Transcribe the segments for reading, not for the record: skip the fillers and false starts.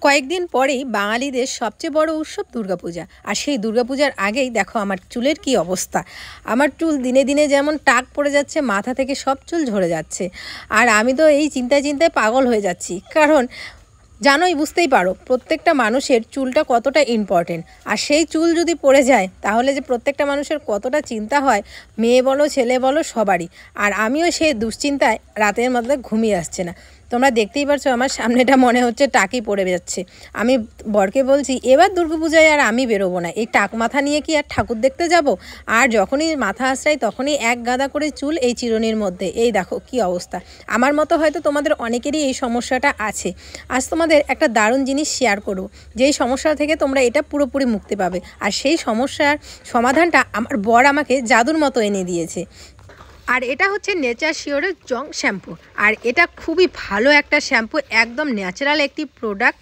কয়েকদিন পরেই বাঙালিদের সবচেয়ে বড় উৎসব দুর্গাপূজা। আর সেই দুর্গাপূজার আগেই দেখো আমার চুলের কি অবস্থা। আমার চুল দিনে দিনে যেমন টাক পড়ে যাচ্ছে, মাথা থেকে সব চুল ঝরে যাচ্ছে। আর আমি তো এই চিন্তায় চিন্তায় পাগল হয়ে যাচ্ছি, কারণ জানোই, বুঝতেই পারো প্রত্যেকটা মানুষের চুলটা কতটা ইম্পর্টেন্ট। আর সেই চুল যদি পড়ে যায় তাহলে যে প্রত্যেকটা মানুষের কতটা চিন্তা হয়, মেয়ে বলো ছেলে বলো সবারই। আর আমিও সেই দুশ্চিন্তায় রাতের মধ্যে ঘুমিয়ে আসছে না। তোমরা দেখতেই পারছো আমার সামনেটা মনে হচ্ছে টাকি পড়ে যাচ্ছে। আমি বরকে বলছি এবার দুর্গাপূজায় আর আমি বেরোবো না, এই টাক মাথা নিয়ে কি আর ঠাকুর দেখতে যাব। আর যখনই মাথা আশ্রাই তখনই এক গাদা করে চুল এই চিরুনির মধ্যে। এই দেখো কি অবস্থা। আমার মতো হয়তো তোমাদের অনেকেরই এই সমস্যাটা আছে। আজ তোমাদের একটা দারুণ জিনিস শেয়ার করব, যেই সমস্যা থেকে তোমরা এটা পুরোপুরি মুক্তি পাবে। আর সেই সমস্যার সমাধানটা আমার বর আমাকে জাদুর মতো এনে দিয়েছে। আর এটা হচ্ছে নেচার শিওরের জং শ্যাম্পু। আর এটা খুবই ভালো একটা শ্যাম্পু, একদম ন্যাচারাল একটি প্রোডাক্ট।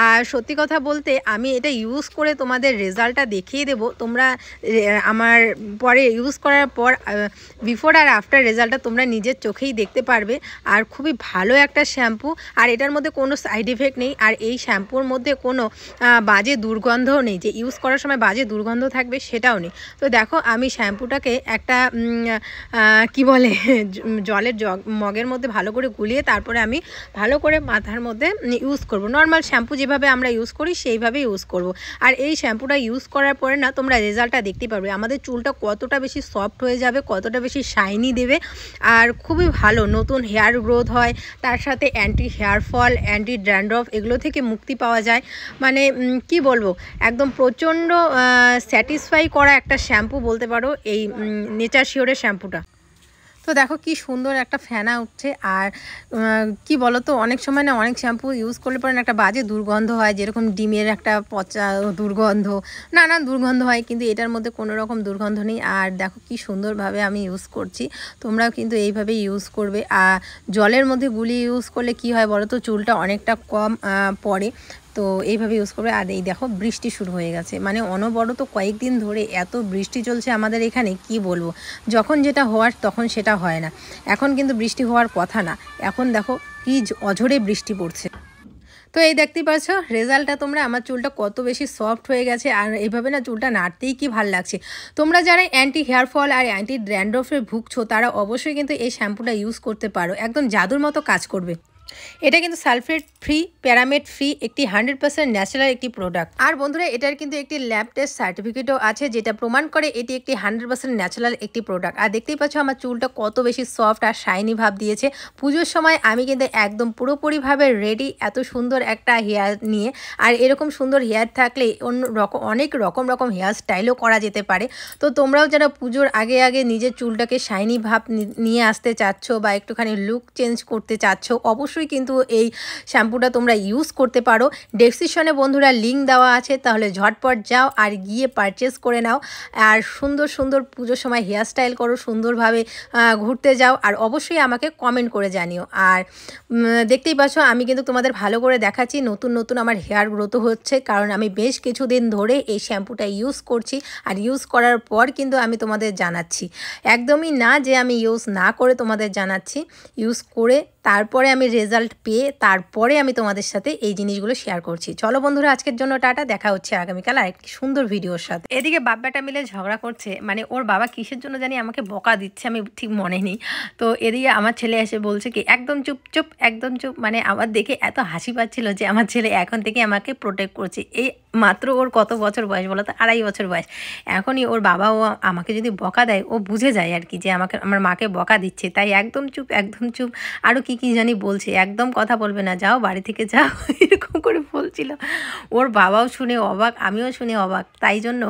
আর সত্যি কথা বলতে আমি এটা ইউজ করে তোমাদের রেজাল্টটা দেখিয়ে দেব। তোমরা আমার পরে ইউজ করার পর বিফোর আর আফটার রেজাল্টটা তোমরা নিজের চোখেই দেখতে পারবে। আর খুবই ভালো একটা শ্যাম্পু, আর এটার মধ্যে কোনো সাইড এফেক্ট নেই। আর এই শ্যাম্পুর মধ্যে কোনো বাজে দুর্গন্ধও নেই, যে ইউজ করার সময় বাজে দুর্গন্ধ থাকবে সেটাও নেই। তো দেখো আমি শ্যাম্পুটাকে একটা কি বলে জলের মগের মধ্যে ভালো করে গুলিয়ে তারপরে আমি ভালো করে মাথার মধ্যে ইউজ করব। নর্মাল শ্যাম্পু যেভাবে আমরা ইউজ করি সেইভাবেই ইউজ করব। আর এই শ্যাম্পুটা ইউজ করার পরে না তোমরা রেজাল্টটা দেখতে পারবে, আমাদের চুলটা কতটা বেশি সফট হয়ে যাবে, কতটা বেশি শাইনি দেবে। আর খুবই ভালো নতুন হেয়ার গ্রোথ হয়, তার সাথে anti hair fall, anti dandruff এগুলো থেকে মুক্তি পাওয়া যায়। মানে কি বলবো, একদম প্রচণ্ড স্যাটিসফাই করা একটা শ্যাম্পু বলতে পারো এই নেচার শিওরের শ্যাম্পুটা। তো দেখো কি সুন্দর একটা ফেনা উঠছে। আর কি বলো তো, অনেক সময় না অনেক শ্যাম্পু ইউজ করলে পরে একটা বাজে দুর্গন্ধ হয়, যেরকম ডিমের একটা পচা দুর্গন্ধ, নানান দুর্গন্ধ হয়, কিন্তু এটার মধ্যে কোনো রকম দুর্গন্ধ নেই। আর দেখো কি সুন্দরভাবে আমি ইউজ করছি, তোমরাও কিন্তু এইভাবেই ইউজ করবে। আর জলের মধ্যে গুলিয়ে ইউজ করলে কি হয় বলো তো, চুলটা অনেকটা কম পড়ে। তো এইভাবে ইউজ করবে। আর এই দেখো বৃষ্টি শুরু হয়ে গেছে, মানে অনবরত কয়েকদিন ধরে এত বৃষ্টি চলছে আমাদের এখানে, কি বলবো। যখন যেটা হওয়ার তখন সেটা হয় না। এখন কিন্তু বৃষ্টি হওয়ার কথা না, এখন দেখো কি অঝরে বৃষ্টি পড়ছে। তো এই দেখতেই পাচ্ছ রেজাল্টটা তোমরা, আমার চুলটা কত বেশি সফট হয়ে গেছে। আর এইভাবে না চুলটা নাড়তেই কি ভাল লাগছে। তোমরা যারা অ্যান্টি হেয়ার ফল আর অ্যান্টি ড্যান্ড্রফে ভুগছো তারা অবশ্যই কিন্তু এই শ্যাম্পুটা ইউজ করতে পারো, একদম জাদুর মতো কাজ করবে। এটা কিন্তু সালফেট ফ্রি, প্যারামেড ফ্রি, একটি 100% ন্যাচারাল একটি প্রোডাক্ট। আর বন্ধুরা এটার কিন্তু একটি ল্যাব টেস্ট সার্টিফিকেটও আছে, যেটা প্রমাণ করে এটি একটি 100% ন্যাচারাল একটি প্রোডাক্ট। আর দেখতেই পাচ্ছ আমার চুলটা কত বেশি সফট আর শাইনি ভাব দিয়েছে। পুজোর সময় আমি কিন্তু একদম পুরোপুরিভাবে রেডি, এত সুন্দর একটা হেয়ার নিয়ে। আর এরকম সুন্দর হেয়ার থাকলে অনেক রকম হেয়ার স্টাইলও করা যেতে পারে। তো তোমরাও যারা পুজোর আগে আগে নিজের চুলটাকে শাইনি ভাব নিয়ে আসতে চাচ্ছ বা একটুখানি লুক চেঞ্জ করতে চাচ্ছ, অবশ্যই কিন্তু এই শ্যাম্পুটা তোমরা ইউজ করতে পারো। ডেসক্রিপশনে বন্ধুরা লিঙ্ক দেওয়া আছে, তাহলে ঝটপট যাও আর গিয়ে পারচেস করে নাও। আর সুন্দর সুন্দর পুজোর সময় হেয়ার স্টাইল করো, সুন্দরভাবে ঘুরতে যাও। আর অবশ্যই আমাকে কমেন্ট করে জানিও। আর দেখতেই পাচ্ছ আমি কিন্তু তোমাদের ভালো করে দেখাচ্ছি, নতুন নতুন আমার হেয়ার গ্রোথ হচ্ছে, কারণ আমি বেশ কিছুদিন ধরে এই শ্যাম্পুটা ইউজ করছি। আর ইউজ করার পর কিন্তু আমি তোমাদের জানাচ্ছি, একদমই না যে আমি ইউজ না করে তোমাদের জানাচ্ছি, ইউজ করে তারপরে আমি রেজাল্ট পেয়ে তারপরে আমি তোমাদের সাথে এই জিনিসগুলো শেয়ার করছি। চলো বন্ধুরা আজকের জন্য টাটা, দেখা হচ্ছে আগামীকাল আরেকটি সুন্দর ভিডিওর সাথে। এদিকে বাপ বেটা মিলে ঝগড়া করছে, মানে ওর বাবা কিসের জন্য জানি আমাকে বকা দিচ্ছে, আমি ঠিক মনে নেই। তো এদিকে আমার ছেলে এসে বলছে কি একদম চুপ চুপ, একদম চুপ। মানে আমার দেখে এত হাসি পাচ্ছিল যে আমার ছেলে এখন থেকে আমাকে প্রোটেক্ট করছে। এই মাত্র ওর কত বছর বয়স বলো তো, 2.5 বছর বয়স। এখনই ওর বাবা ও আমাকে যদি বকা দেয় ও বুঝে যায় আর কি, যে আমার মাকে বকা দিচ্ছে, তাই একদম চুপ একদম চুপ। আরও কি জানি বলছে, একদম কথা বলবে না, যাও বাড়ি থেকে যাও, এরকম করে বলছিল। ওর বাবাও শুনে অবাক, আমিও শুনে অবাক, তাই জন্য